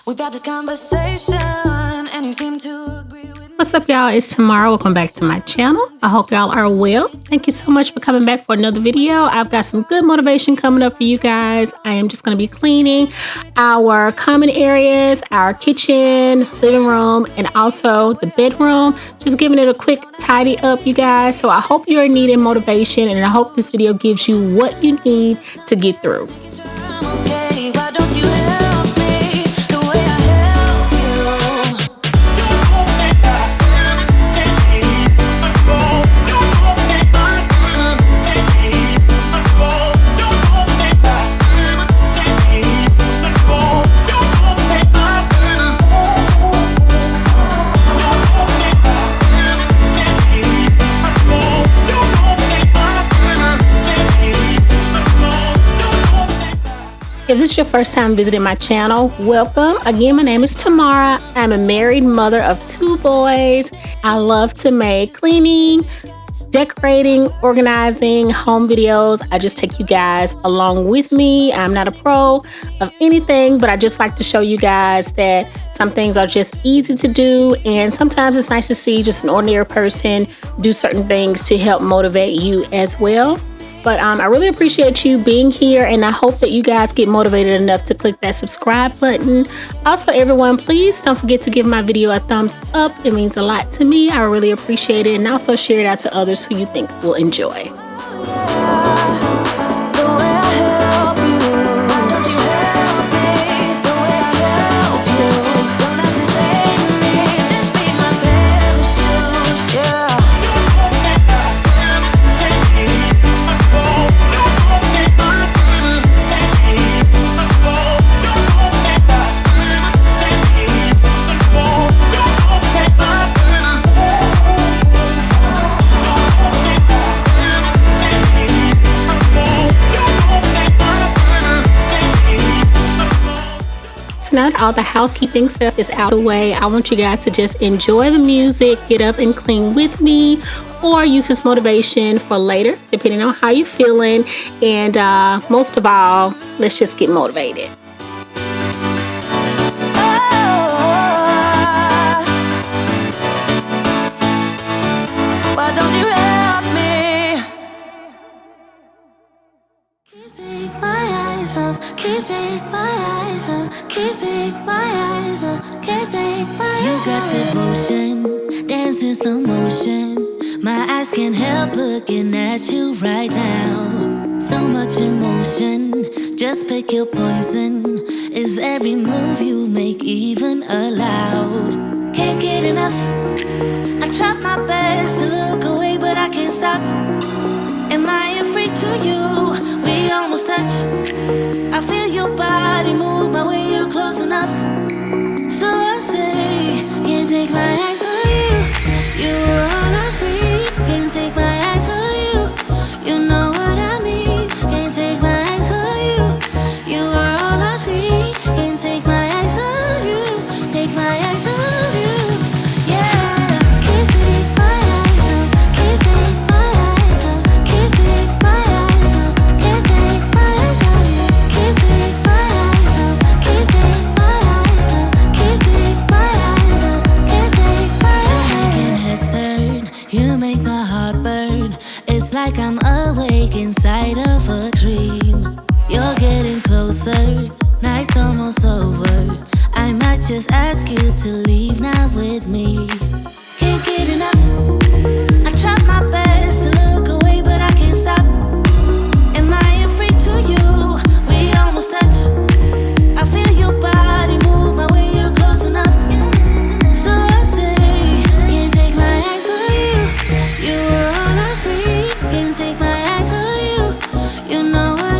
We've had this conversation, and you seem to agree with me. What's up, y'all? It's Tamara. Welcome back to my channel. I hope y'all are well. Thank you so much for coming back for another video. I've got some good motivation coming up for you guys. I am just going to be cleaning our common areas, our kitchen, living room, and also the bedroom. Just giving it a quick tidy up, you guys. So I hope you're needing motivation, and I hope this video gives you what you need to get through. Okay, why don't you help me the way I help you? If this is your first time visiting my channel, welcome. Again, my name is Tamara. I'm a married mother of 2 boys. I love to make cleaning, decorating, organizing, home videos. I just take you guys along with me. I'm not a pro of anything, but I just like to show you guys that some things are just easy to do, and sometimes it's nice to see just an ordinary person do certain things to help motivate you as well. But I really appreciate you being here, and I hope that you guys get motivated enough to click that subscribe button. Also, everyone, please don't forget to give my video a thumbs up. It means a lot to me. I really appreciate it. And also share it out to others who you think will enjoy. Now that all the housekeeping stuff is out of the way, I want you guys to just enjoy the music, get up and clean with me, or use this motivation for later, depending on how you're feeling. And most of all, let's just get motivated. Why don't you help me? Can't take my eyes off, can't take my eyes off, can't take my eyes off, can't take my eyes off. You got that motion, dance in slow motion. My eyes can't help looking at you right now. So much emotion, just pick your poison. Is every move you make even allowed? Can't get enough. I try my best to look away, but I can't stop. Am I a freak to you? We almost touch. I feel your body move my way, you're close enough. So I say, can't take my eyes on you. You were all I see. Can't take my eyes on you. You know what I mean. Can't take my eyes on you. You were all I see. Can't take my eyes on you. Take my eyes on you. Yeah. Can't take my eyes off. Can't take my eyes off. Can't take my eyes off. Can't take my eyes off you. Can't take my eyes off. Can't take my eyes off. Can't take my eyes off. Can't take my eyes off. Making heads turn, you make my heart burn. It's like I'm awake inside of a dream. You're getting closer, night's almost over. I might just ask you to leave now with me. Can't get enough. I try my best to look away, but I can't stop. Am I a freak to you? We almost touch. I feel your body move my way, you're close enough. So I say, can't take my eyes on you. You were all I see. Can't take my eyes on you. You know what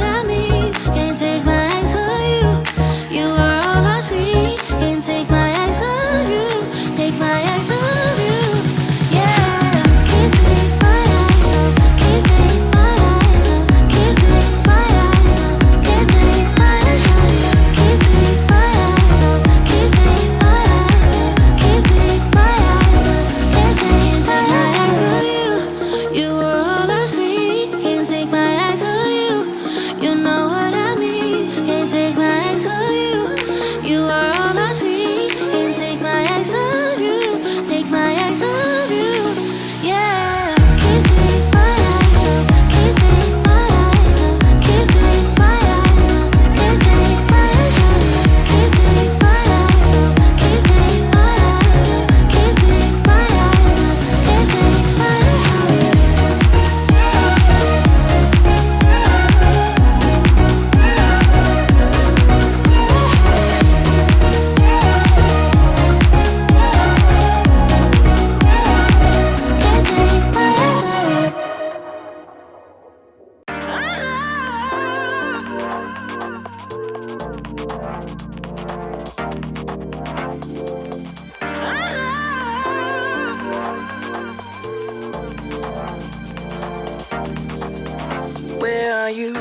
are you?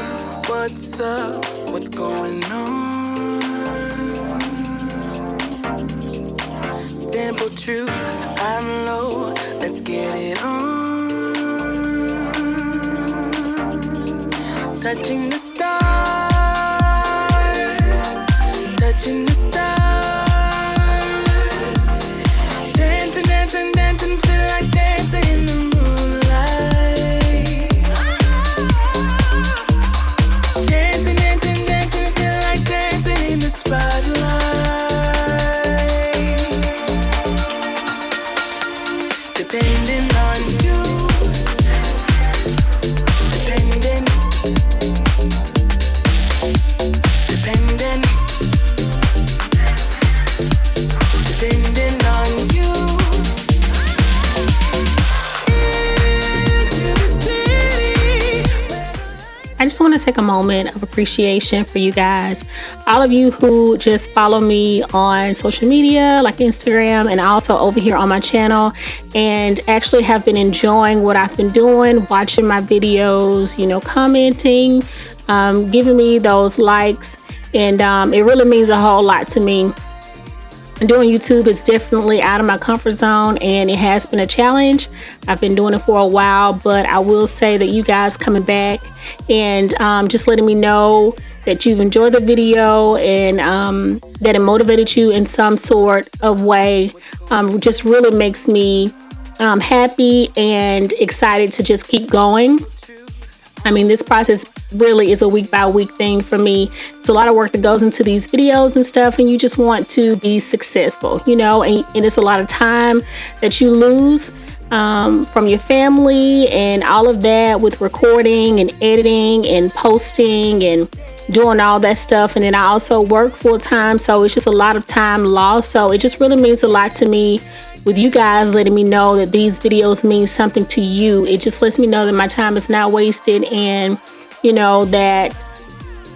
What's up? What's going on? Simple truth, I'm low. Let's get it on. Touching the stars, touching the stars. Dancing, dancing, dancing, feel like dancing in the moonlight. Dancing, dancing, dancing, feel like dancing in the spotlight. Depending on you, depending, depending, depending on you. Into the city. I just want to take a moment of appreciation for you guys, all of you who just follow me on social media like Instagram and also over here on my channel, and actually have been enjoying what I've been doing, watching my videos, commenting, giving me those likes, and it really means a whole lot to me. Doing YouTube is definitely out of my comfort zone, and it has been a challenge. I've been doing it for a while, but I will say that you guys coming back and just letting me know that you've enjoyed the video and that it motivated you in some sort of way just really makes me happy and excited to just keep going. I mean, this process really is a week by week thing for me. It's a lot of work that goes into these videos and stuff, and you just want to be successful, and it's a lot of time that you lose from your family and all of that with recording and editing and posting and doing all that stuff. And then I also work full time, so it's just a lot of time lost. So it just really means a lot to me with you guys letting me know that these videos mean something to you. It just lets me know that my time is not wasted, and that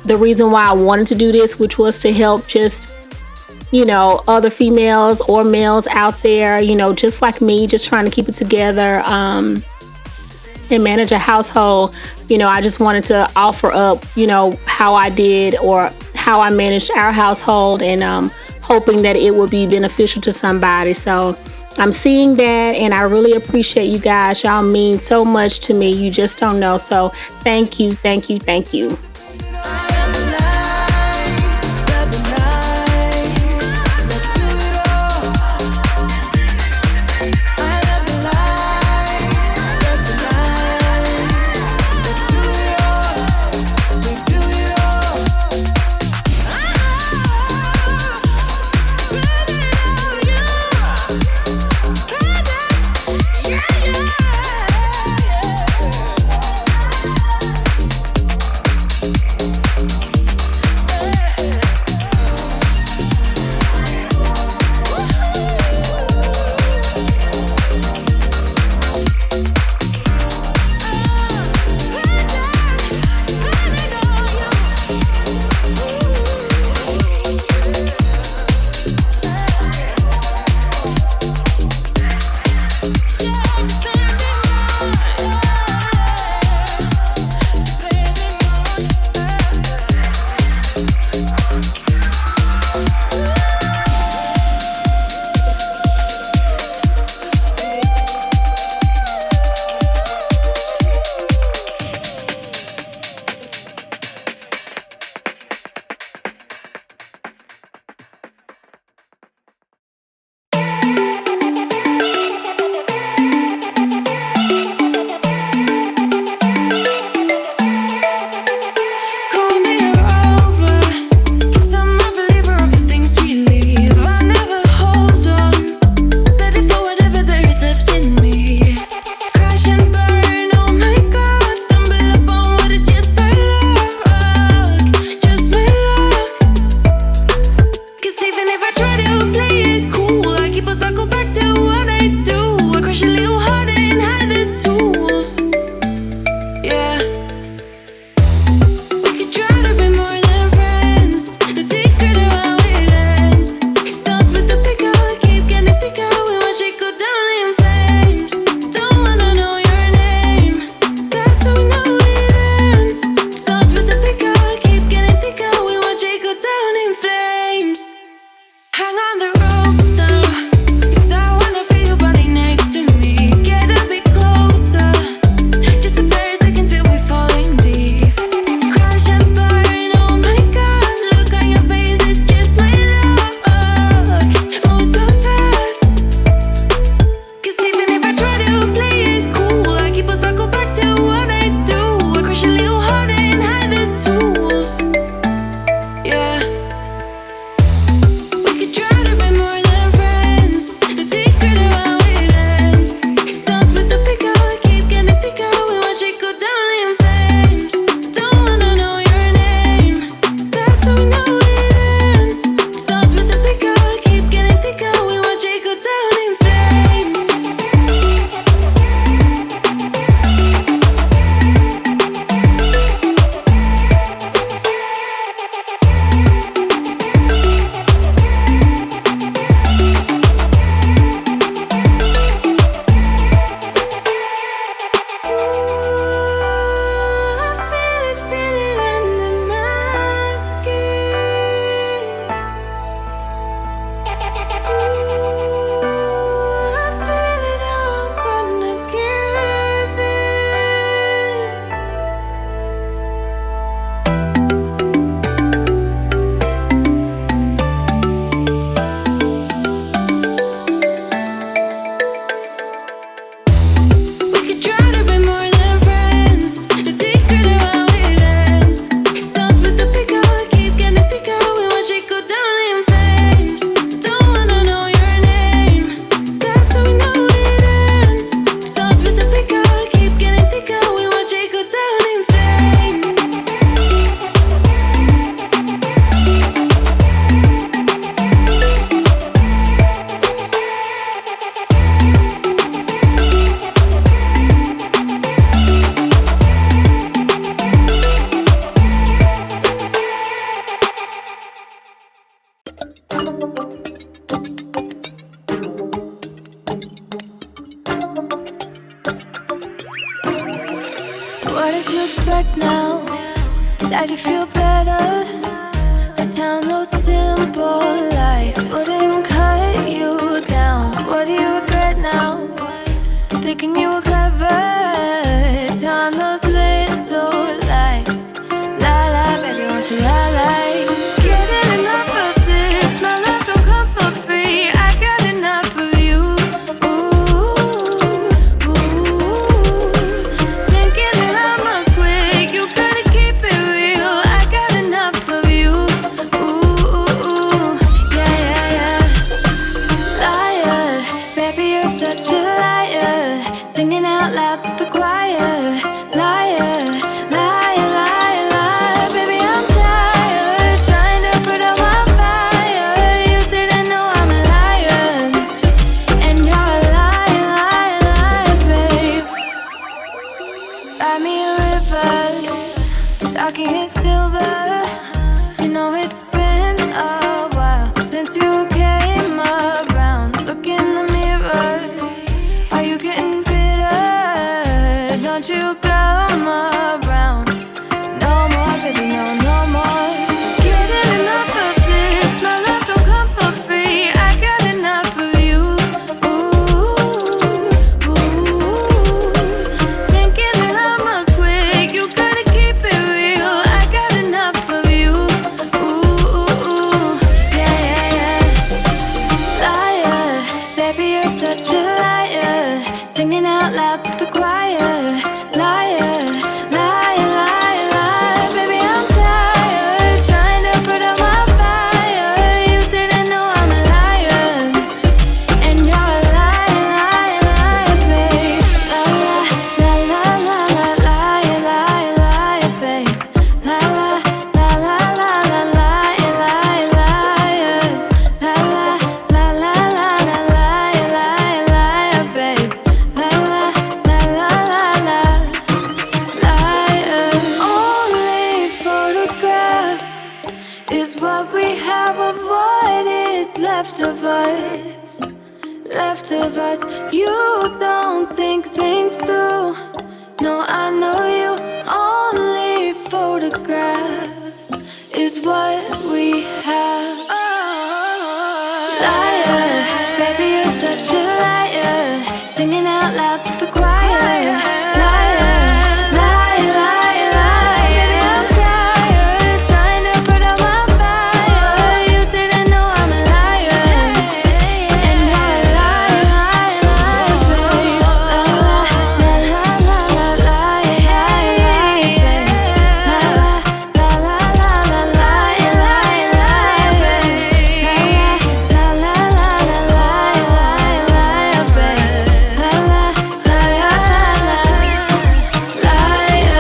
the reason why I wanted to do this, which was to help just other females or males out there, just like me, just trying to keep it together and manage a household. I just wanted to offer up how I did or how I managed our household, and hoping that it would be beneficial to somebody. So I'm seeing that, and I really appreciate you guys. Y'all mean so much to me. You just don't know. So thank you, thank you, thank you. that you feel better. That down those simple lies wouldn't cut you down. What do you regret now? Thinking you were clever. Down those little lies. Lie, lie, baby, won't you lie, lie? Getting enough of this. My love don't come for free. I got enough of you. Ooh, ooh. Thinking that I'ma quit. You gotta keep it real. I got enough of you. Ooh, yeah, yeah, yeah. Liar, baby, you're such a liar. Singing out loud to the choir. Liar, liar, liar, liar. Baby, I'm tired, trying to put out my fire. You didn't know I'm a liar, and you're a liar, liar, liar, babe. Buy me a river, talking in silver. You know it's been a while since you came around. Look in the mirror, are you getting bitter? Don't you come around no more, baby, no, no more. Getting enough of this. My love don't come for free. I got enough of you. Ooh, ooh. Thinking that I'ma quit. You gotta keep it real. I got enough of you. Ooh, yeah, yeah, yeah. Liar, baby, you're such a liar. Singing out loud to the choir. Liar, liar, liar, liar. Baby, I'm tired, trying to put out my fire. You didn't know I'm a liar, and you're a liar, liar, liar, babe. La la la la la la, liar, liar, liar, babe. La la la la la la, liar, liar, liar. La la la la la la, liar, liar, liar, babe. La la la la la la, liar. Only photographs is what we have of what is left of us. Left of us. You don't think things through. No, I know you. Only photographs is what we have. Liar, baby, you're such a liar. Singing out loud to the choir. Liar, liar, liar, liar. Baby, I'm tired, trying to put out my fire. You didn't know I'm a liar, and you're a liar, liar, liar, babe. La la la la la, liar, liar, babe. La la la la la, liar, liar, liar, babe. La la la la la, liar, liar, babe. La la la la la, liar.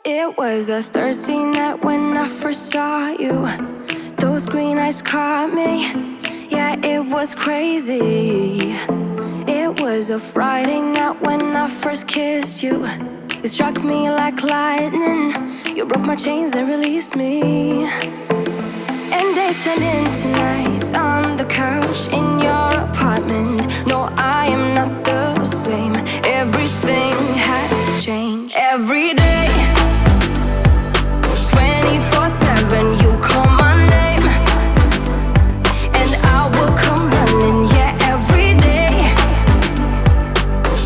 It was a Thursday night when I first saw you. Those green eyes caught me. Yeah, it was crazy. It was a Friday night when I first kissed you. You struck me like lightning. You broke my chains and released me. And days turned into nights on the couch in your apartment. No, I am not the same. Everything has changed. Every day, 24/7, you call my name, and I will come running. Yeah, every day,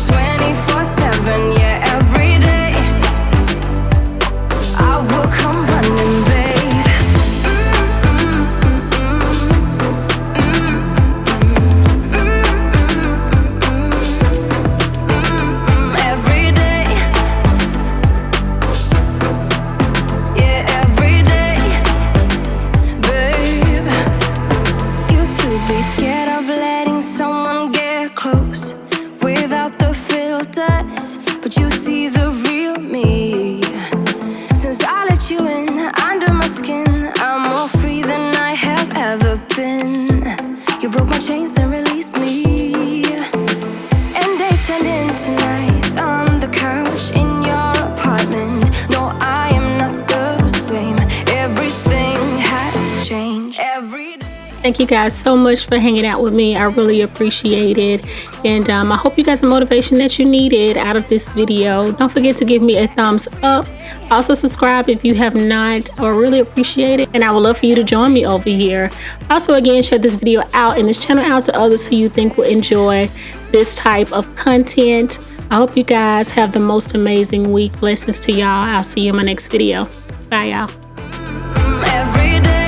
24/7. Yeah, every day, I will come running, babe. Every day, yeah, every day, babe. Used to be scared of letting someone get close without the filters, but you see the real me. Since I let you in under my skin, I'm more free than I have ever been. You broke my chains and released me. And days turned into nights on the couch in your apartment. No, I am not the same. Everything has changed. Every day. Thank you guys so much for hanging out with me. I really appreciate it. And I hope you got the motivation that you needed out of this video. Don't forget to give me a thumbs up. Also subscribe if you have not. I really appreciate it. And I would love for you to join me over here. Also, again, share this video out and this channel out to others who you think will enjoy this type of content. I hope you guys have the most amazing week. Blessings to y'all. I'll see you in my next video. Bye, y'all. Every day.